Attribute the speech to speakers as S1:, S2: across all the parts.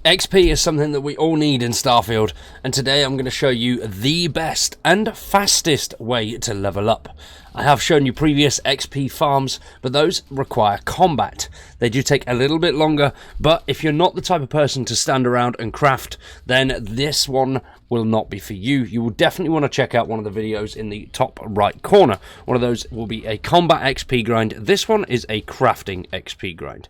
S1: XP is something that we all need in Starfield, and today I'm going to show you the best and fastest way to level up. I have shown you previous XP farms, but those require combat. They do take a little bit longer, but if you're not the type of person to stand around and craft, then this one will not be for you. You will definitely want to check out one of the videos in the top right corner. One of those will be a combat XP grind. This one is a crafting XP grind.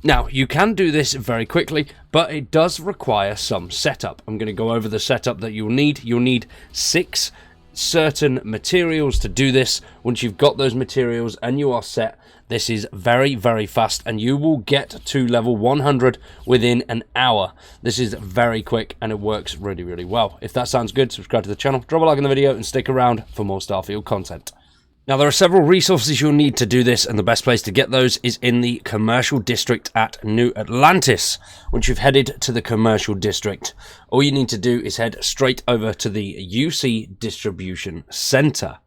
S1: Now, you can do this very quickly, but it does require some setup. I'm going to go over the setup that you'll need. You'll need 6 certain materials to do this. Once you've got those materials and you are set, this is very, very fast, and you will get to level 100 within an hour. This is very quick, and it works really, really well. If that sounds good, subscribe to the channel, drop a like on the video, and stick around for more Starfield content. Now, there are several resources you'll need to do this, and the best place to get those is in the commercial district at New Atlantis. Once you've headed to the commercial district, all you need to do is head straight over to the UC Distribution Center.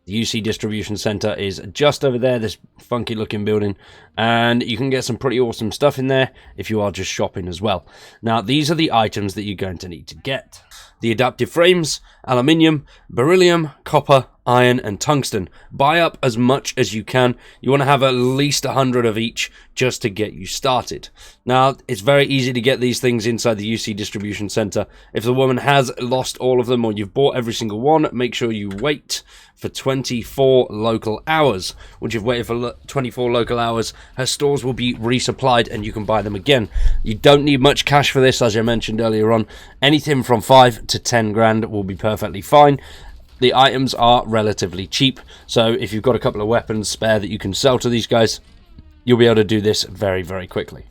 S1: The UC Distribution Center is just over there, this funky looking building, and you can get some pretty awesome stuff in there if you are just shopping as well. Now, these are the items that you're going to need to get. The adaptive frames, aluminium, beryllium, copper, iron, and tungsten. Buy up as much as you can. You want to have at least 100 of each just to get you started. Now, it's very easy to get these things inside the UC Distribution Center. If the woman has lost all of them or you've bought every single one, make sure you wait for 24 local hours. Once you've waited for 24 local hours, her stores will be resupplied and you can buy them again. You don't need much cash for this, as I mentioned earlier on. Anything from 5 to 10 grand will be perfectly fine. The items are relatively cheap, so if you've got a couple of weapons spare that you can sell to these guys, you'll be able to do this very, very quickly.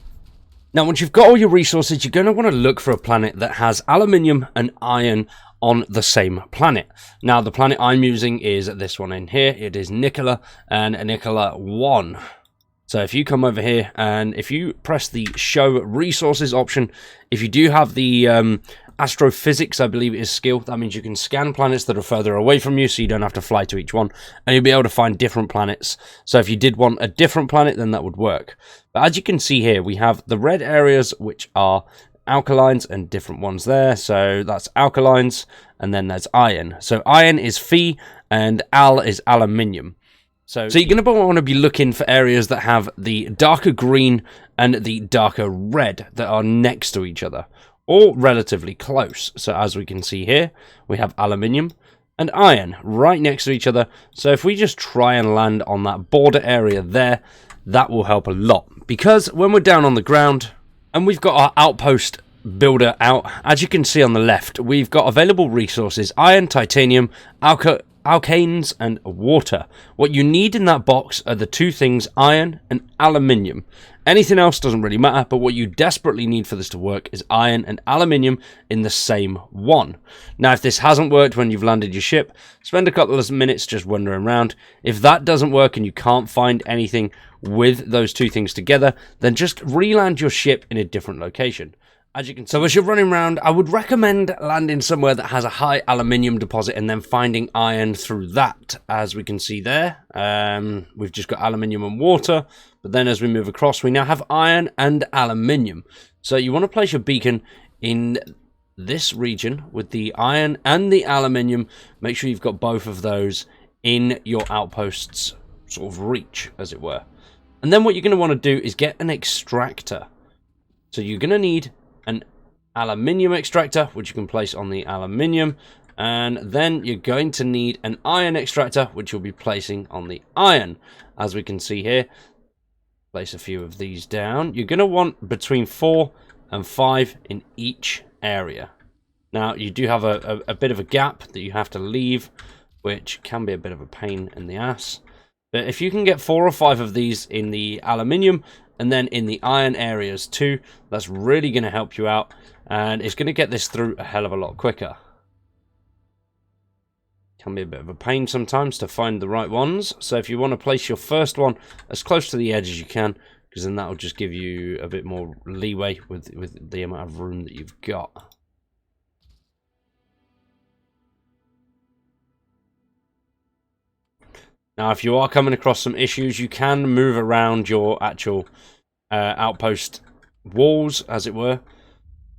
S1: Now, once you've got all your resources, you're going to want to look for a planet that has aluminium and iron on the same planet. Now, the planet I'm using is this one in here. It is Nicola and Nicola 1. So if you come over here and if you press the show resources option, if you do have the astrophysics, I believe it is skill, that means you can scan planets that are further away from you so you don't have to fly to each one, and you'll be able to find different planets. So if you did want a different planet, then that would work. But as you can see here, we have the red areas, which are alkalines, and different ones there. So that's alkalines, and then there's iron. So iron is Fe and Al is aluminium. So you're going to want to be looking for areas that have the darker green and the darker red that are next to each other, or relatively close. So as we can see here, we have aluminium and iron right next to each other. So if we just try and land on that border area there, that will help a lot. Because when we're down on the ground and we've got our outpost builder out, as you can see on the left, we've got available resources: iron, titanium, alkanes, and water. What you need in that box are the two things, iron and aluminium. Anything else doesn't really matter, but what you desperately need for this to work is iron and aluminium in the same one. Now, if this hasn't worked when you've landed your ship, spend a couple of minutes just wandering around. If that doesn't work and you can't find anything with those two things together, then just re-land your ship in a different location. As you're running around, I would recommend landing somewhere that has a high aluminium deposit and then finding iron through that. As we can see there, we've just got aluminium and water, but then as we move across, we now have iron and aluminium. So you want to place your beacon in this region with the iron and the aluminium. Make sure you've got both of those in your outpost's sort of reach, as it were. And then what you're going to want to do is get an extractor. So you're going to need an aluminium extractor, which you can place on the aluminium, and then you're going to need an iron extractor, which you'll be placing on the iron. As we can see here, place a few of these down. You're going to want between 4 and 5 in each area. Now, you do have a bit of a gap that you have to leave, which can be a bit of a pain in the ass. But if you can get 4 or 5 of these in the aluminium and then in the iron areas too, that's really going to help you out, and it's going to get this through a hell of a lot quicker. Can be a bit of a pain sometimes to find the right ones, so if you want to place your first one as close to the edge as you can, because then that will just give you a bit more leeway with the amount of room that you've got. Now, if you are coming across some issues, you can move around your actual outpost walls, as it were.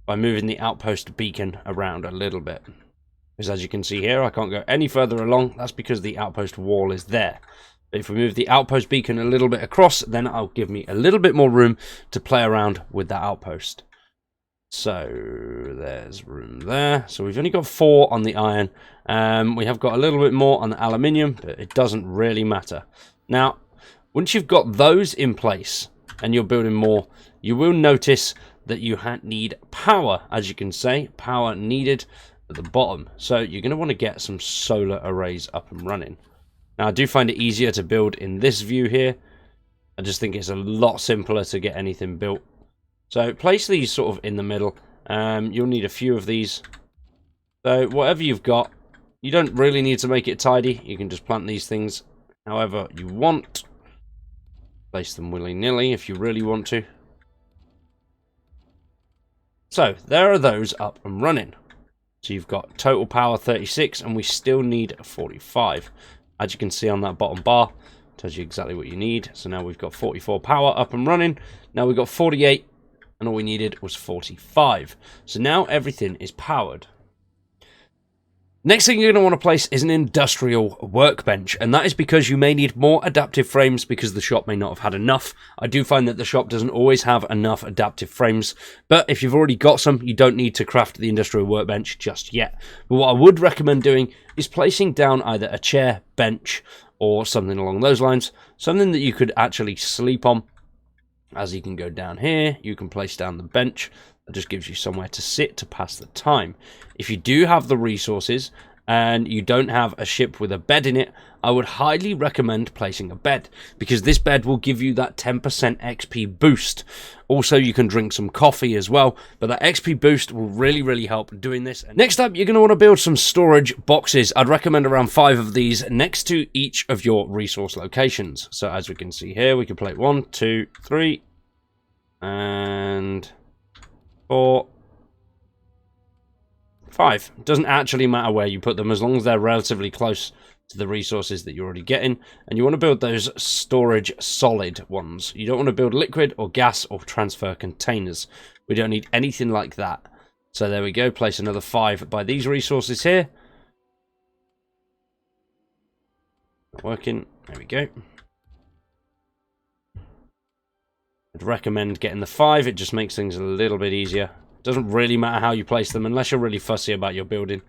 S1: by moving the outpost beacon around a little bit. Because as you can see here, I can't go any further along. That's because the outpost wall is there. But if we move the outpost beacon a little bit across, then it'll give me a little bit more room to play around with that outpost. So there's room there. So we've only got 4 on the iron. We have got a little bit more on the aluminium, but it doesn't really matter. Now, once you've got those in place and you're building more, you will notice that you need power, as you can say, power needed at the bottom. So you're going to want to get some solar arrays up and running. Now, I do find it easier to build in this view here. I just think it's a lot simpler to get anything built. So place these sort of in the middle. You'll need a few of these. So whatever you've got, you don't really need to make it tidy. You can just plant these things however you want. Place them willy-nilly if you really want to. So there are those up and running. So you've got total power 36 and we still need 45. As you can see on that bottom bar, it tells you exactly what you need. So now we've got 44 power up and running. Now we've got 48 and all we needed was 45. So now everything is powered. Next thing you're going to want to place is an industrial workbench, and that is because you may need more adaptive frames because the shop may not have had enough. I do find that the shop doesn't always have enough adaptive frames, but if you've already got some, you don't need to craft the industrial workbench just yet. But what I would recommend doing is placing down either a chair, bench, or something along those lines, something that you could actually sleep on. As you can go down here, you can place down the bench. That just gives you somewhere to sit to pass the time. If you do have the resources and you don't have a ship with a bed in it, I would highly recommend placing a bed, because this bed will give you that 10% XP boost. Also, you can drink some coffee as well, but that XP boost will really help doing this. Next up, you're going to want to build some storage boxes. I'd recommend around 5 of these next to each of your resource locations. So as we can see here, we can play 1, 2, 3, and 4, 5. It doesn't actually matter where you put them as long as they're relatively close to the resources that you're already getting. And you want to build those storage solid ones. You don't want to build liquid or gas or transfer containers. We don't need anything like that. So there we go. Place another 5 by these resources here. Not working. There we go. I'd recommend getting the 5. It just makes things a little bit easier. Doesn't really matter how you place them unless you're really fussy about your building.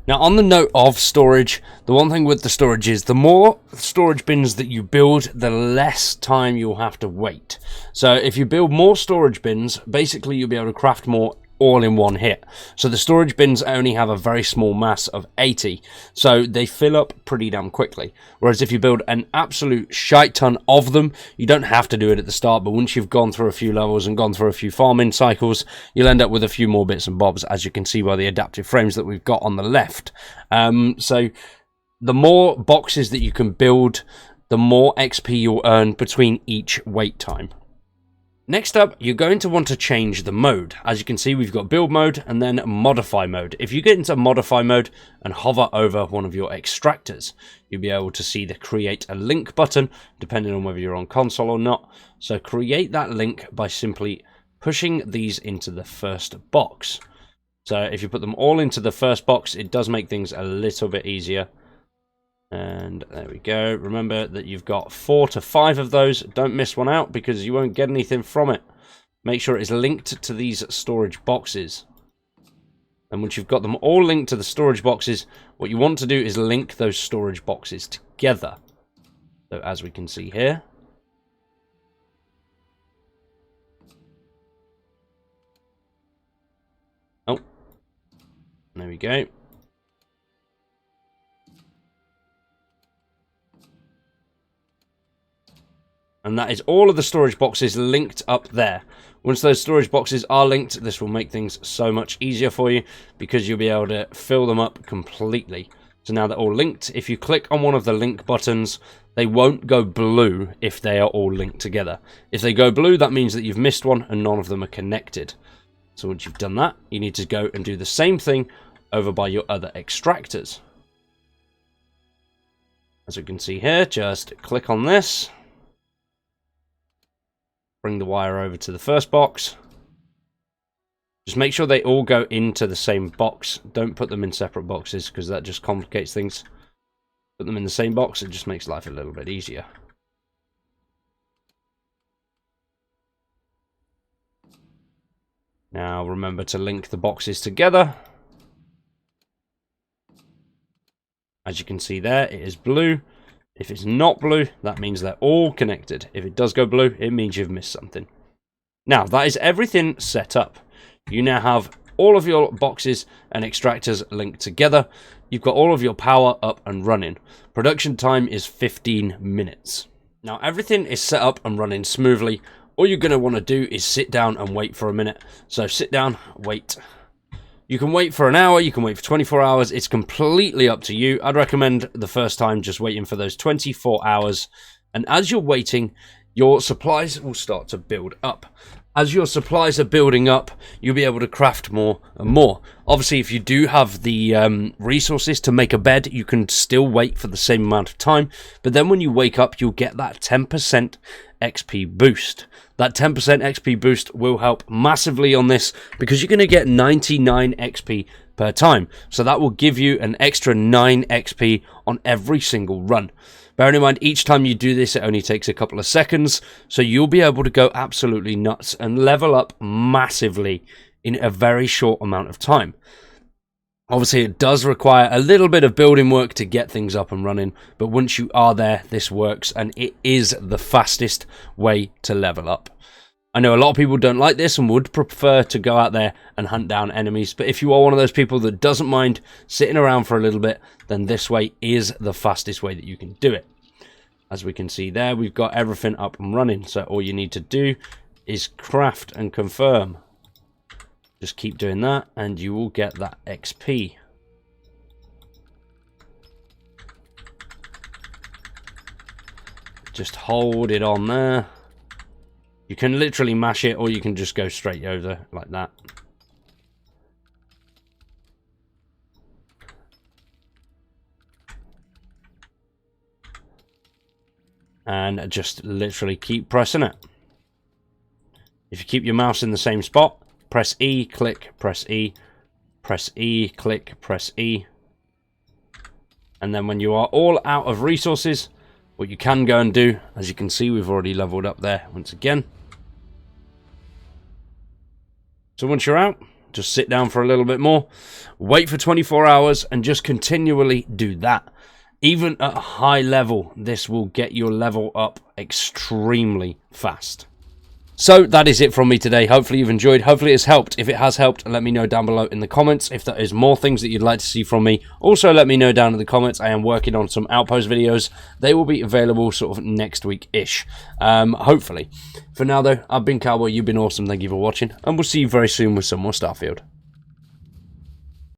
S1: Now, on the note of storage, the one thing with the storage is the more storage bins that you build, the less time you'll have to wait. So if you build more storage bins, basically you'll be able to craft more all in one hit. So the storage bins only have a very small mass of 80, so they fill up pretty damn quickly. Whereas if you build an absolute shite ton of them, you don't have to do it at the start, but once you've gone through a few levels and gone through a few farming cycles, you'll end up with a few more bits and bobs, as you can see by the adaptive frames that we've got on the left. So the more boxes that you can build, the more XP you'll earn between each wait time. Next up, you're going to want to change the mode. As you can see, we've got build mode and then modify mode. If you get into modify mode and hover over one of your extractors, you'll be able to see the create a link button, depending on whether you're on console or not. So create that link by simply pushing these into the first box. So if you put them all into the first box, it does make things a little bit easier. And there we go. Remember that you've got 4 to 5 of those. Don't miss one out because you won't get anything from it. Make sure it's linked to these storage boxes. And once you've got them all linked to the storage boxes, what you want to do is link those storage boxes together. So as we can see here. Oh, there we go. And that is all of the storage boxes linked up there. Once those storage boxes are linked, this will make things so much easier for you because you'll be able to fill them up completely. So now they're all linked. If you click on one of the link buttons, they won't go blue if they are all linked together. If they go blue, that means that you've missed one and none of them are connected. So once you've done that, you need to go and do the same thing over by your other extractors. As you can see here, just click on this. Bring the wire over to the first box. Just make sure they all go into the same box. Don't put them in separate boxes because that just complicates things. Put them in the same box, it just makes life a little bit easier. Now remember to link the boxes together. As you can see there, it is blue. If it's not blue, that means they're all connected. If it does go blue, it means you've missed something. Now, that is everything set up. You now have all of your boxes and extractors linked together. You've got all of your power up and running. Production time is 15 minutes. Now, everything is set up and running smoothly. All you're going to want to do is sit down and wait for a minute. So sit down, wait. You can wait for an hour, you can wait for 24 hours. It's completely up to you. I'd recommend the first time just waiting for those 24 hours. And as you're waiting, your supplies will start to build up. As your supplies are building up, you'll be able to craft more and more. Obviously, if you do have the resources to make a bed, you can still wait for the same amount of time. But then when you wake up, you'll get that 10% XP boost. That 10% XP boost will help massively on this because you're going to get 99 XP per time. So that will give you an extra 9 XP on every single run. Bearing in mind, each time you do this, it only takes a couple of seconds. So you'll be able to go absolutely nuts and level up massively in a very short amount of time. Obviously, it does require a little bit of building work to get things up and running, but once you are there, this works, and it is the fastest way to level up. I know a lot of people don't like this and would prefer to go out there and hunt down enemies, but if you are one of those people that doesn't mind sitting around for a little bit, then this way is the fastest way that you can do it. As we can see there, we've got everything up and running, so all you need to do is craft and confirm. Just keep doing that and you will get that XP. Just hold it on there. You can literally mash it or you can just go straight over like that. And just literally keep pressing it. If you keep your mouse in the same spot, press E, click, press E, press E, click, press E. And then when you are all out of resources, what you can go and do, as you can see, we've already leveled up there once again. So once you're out, just sit down for a little bit more, wait for 24 hours, and just continually do that. Even at a high level, this will get your level up extremely fast. So that is it from me today. Hopefully you've enjoyed. Hopefully it's helped. If it has helped, let me know down below in the comments. If there is more things that you'd like to see from me, also let me know down in the comments. I am working on some Outpost videos. They will be available sort of next week-ish, hopefully. For now though, I've been Cowboy. You've been awesome. Thank you for watching, and we'll see you very soon with some more Starfield.